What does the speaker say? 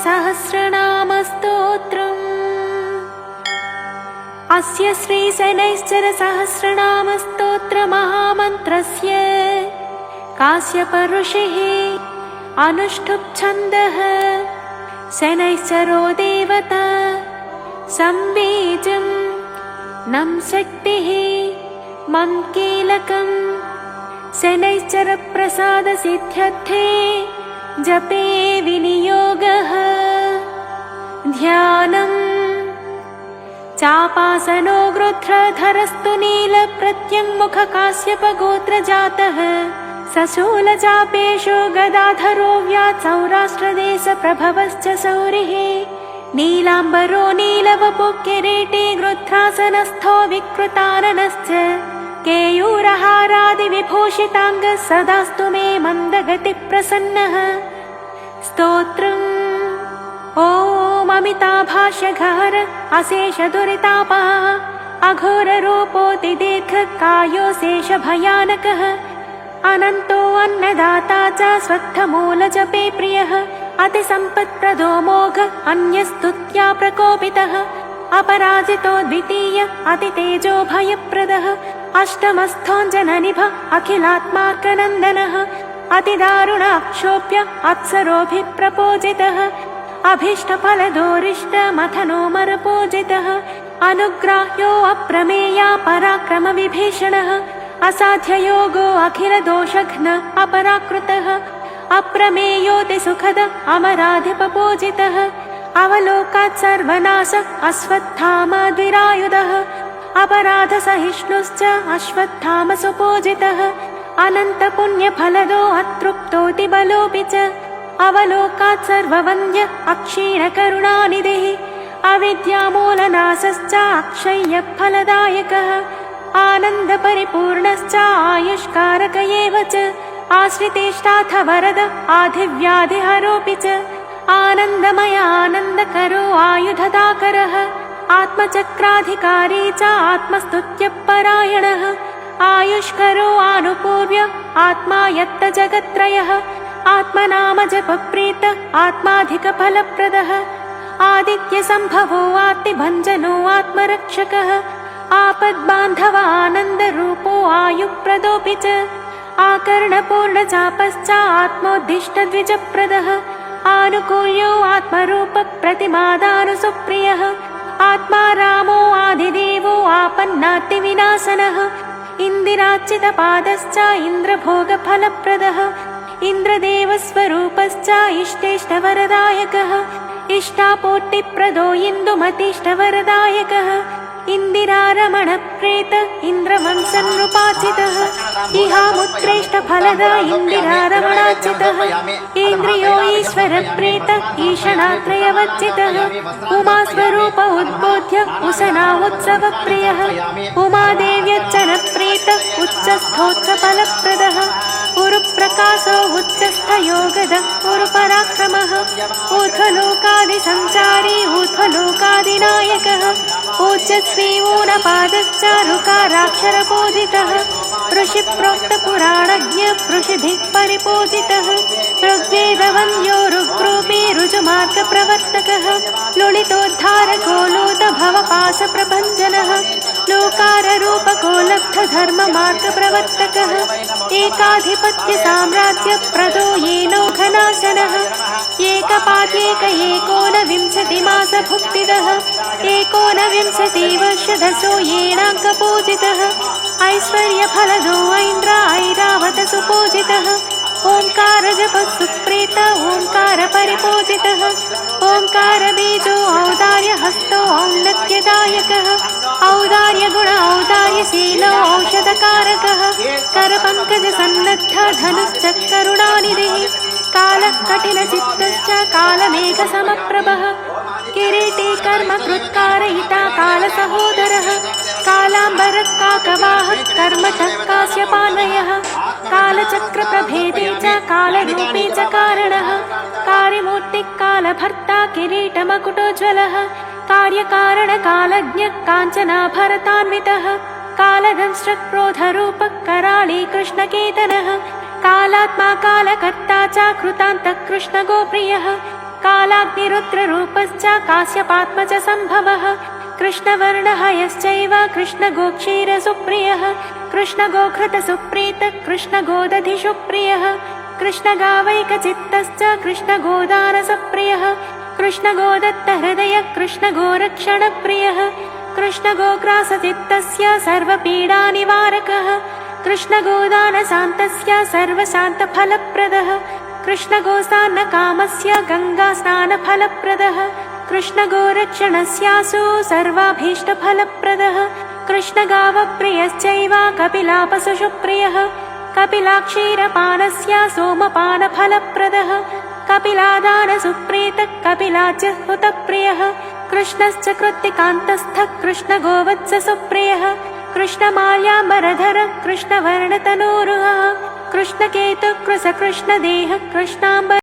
सहस्रनामस्तोत्रम्। अस्य श्रीशनैश्चरसहस्रनामस्तोत्रमहामन्त्रस्य काश्यप ऋषिः अनुष्ठुप् छन्दः। शनैश्चरो देवता संबीजं नं शक्तिः मं कीलकम्। शनैश्चर प्रसाद सिद्ध्यर्थे जपे विनियोगः। ध्यानम् चापासनो गृध्रधरस्तु नील प्रत्यङ्मुख काश्यप गोत्र जातः। सशूलचापेषु गदाधरो व्यात् सौराष्ट्रदेश प्रभवश्च सौरिः। नीलाम्बरो नीलवपु किरीटी गृध्रासनस्थो विकृताननश्च। केयूरहारादिविभूषिताङ्गः सदास्तु मे मन्दगति प्रसन्नः। स्तोत्रम् ॐ अमिताभाष्यघहर अशेष दुरितापः अघोररूपोऽति दीर्घकायो शेषभयानकः। अनन्तो अन्नदाता च स्वत्थमूलजपे प्रियः। अतिसम्पत्प्रदो मोघ अन्यस्तुत्या प्रकोपितः। अपराजितो द्वितीय अतितेजो भयप्रदः। अष्टमस्थोऽञ्जननिभ अखिलात्मार्कनन्दनः। अतिदारुणाक्षोभ्य अप्सरोभिः प्रपूजितः। अभीष्टफलदोरिष्टमथनोमरपूजितः। अनुग्राह्यो अप्रमेया पराक्रमविभीषणः। असाध्ययोगो अखिलदोषघ्न अपराकृतः। अप्रमेयोति सुखद अमराधिपपूजितः। अवलोकात् सर्वनाश अश्वत्थामाद्विरायुधः। अपराधसहिष्णुश्च अश्वत्थाम सुपूजितः। अनन्तपुण्यफलदो अतृप्तोति बलोऽपि च। अवलोकात् सर्ववन्द्य अक्षीणकरुणानिधिः। अविद्यामूलनाशश्च अक्षय्यफलदायकः। आनन्दपरिपूर्णश्च आयुष्कारक एव च। आश्रितेष्टाथ वरद आधिव्याधिहरोऽपि च। आनन्दमय आनन्दकरो आयुधदाकरः। आत्मचक्राधिकारी च आत्मस्तुत्यपरायणः। आयुष्करो आनुपूर्व्य आत्मा यत्त जगत्त्रयः। आत्मनामजपप्रीत आत्माधिकफलप्रदः। आदित्यसम्भवो आत्तिभञ्जनो आत्मरक्षकः। आपद्बान्धव आनन्दरूपो आयुप्रदोऽपि च। आकर्णपूर्णचापश्च आत्मोद्दिष्टद्विजप्रदः। आनुकूल्यो आत्मरूपप्रतिमादानुसुप्रियः। आत्मा रामो आदिदेवो आपन्नातिविनाशनः। इन्दिरार्चितपादश्च इन्द्रभोगफलप्रदः। इन्द्रदेवस्वरूपश्च इष्टेष्टवरदायकः। इष्टापोट्टिप्रदो इन्दुमतीष्टवरदायकः। इन्दिरारमणप्रेत इन्द्रवंशनृपाचितः। इहामुत्कृष्टफलदा इन्दिरारमणाचितः। इन्द्रियो ईश्वरप्रेत ईशणात्रयवर्जितः। उमास्वरूप उद्बोध्य उशनावुत्सवप्रियः। उमादेव्यच्चनप्रेत उच्चस्थोच्चफलप्रदः। उरुप्रकाशो उच्चस्थयोगद उरुपराक्रमः। ऊर्ध्वलोकादिसञ्चारी ऊर्ध्वलोकादिनायकः। ऊर्जस्वीवूनपादश्चारुकाराक्षरपूजितः। ऋषिप्रोक्तपुराणज्ञ ऋषिभिः परिपूजितः। ऋग्वेदवन्द्यो ऋग्रूपी ऋजुमार्गप्रवर्तकः। लुलितोद्धारको लोतभवपाशप्रभञ्जनः। लोकाररूपको लब्धधर्ममार्गप्रवर्तकः। एकाधिपत्यसाम्राज्यप्रदो येनोघनाशनः। एकपात्येक एकोनविंशतिमासभुक्तिदः। एकोनविंशतिवर्षदशो येणाङ्कपूजितः। ऐश्वर्यफलदो ऐन्द्र ऐरावत सुपूजितः। ओङ्कारजपः सुप्रीत ओङ्कार परिपूजितः। ओङ्कारबीजो औदार्यहस्तो औन्नत्यदायकः। औदार्यगुण औदार्यशीलो औषधकारकः। करपङ्कजसन्नद्ध धनुश्चकरुणानिधिः। कालः कठिनचित्तश्च कालमेघसमप्रभः। किरीटी कर्मकृत्कारयिता कालसहोदरः। कालाम्बरः काकवाहः कर्मठः काश्यपान्वयः। कालचक्रप्रभेदे च कालरूपे च कारणः। कार्यमूर्तिः कालभर्ता किरीटमकुटोज्ज्वलः। कार्यकारणकालज्ञः काञ्चनाभरतान्वितः। कालदंष्ट्रक्रोधरूपः कराळी कृष्णकेतनः। कालात्मा कालकर्ता च कृतान्तः कृष्णगोप्रियः। कालाग्निरुद्ररूपश्च काश्यपात्मज सम्भवः कृष्णवर्णः यश्चैव कृष्णगोक्षीरसुप्रियः कृष्णगोघृतसुप्रीतः कृष्णगोदधिसुप्रियः कृष्णगावैकचित्तश्च कृष्णगोदानसप्रियः कृष्णगोदत्तहृदयः कृष्णगोरक्षणप्रियः कृष्णगोग्रासचित्तस्य सर्वपीडानिवारकः कृष्णगोदानशान्तस्य सर्वशान्तफलप्रदः कृष्णगोस्नानकामस्य गङ्गास्नानफलप्रदः कृष्णगोरक्षणस्यासु सर्वाभीष्टफलप्रदः कृष्णगावप्रियश्चैव कपिलापशुप्रियः कपिलाक्षीरपानस्य सोमपानफलप्रदः कपिलादानसुप्रीतः कपिलाच्युतप्रियः कृष्णश्च कृत्तिकान्तस्थः कृष्णगोवत्ससुप्रियः कृष्णमाल्याम्बरधरः कृष्णवर्णतनूरुहः कृष्णकेतुकृशकृष्णदेहः कृष्णाम्बर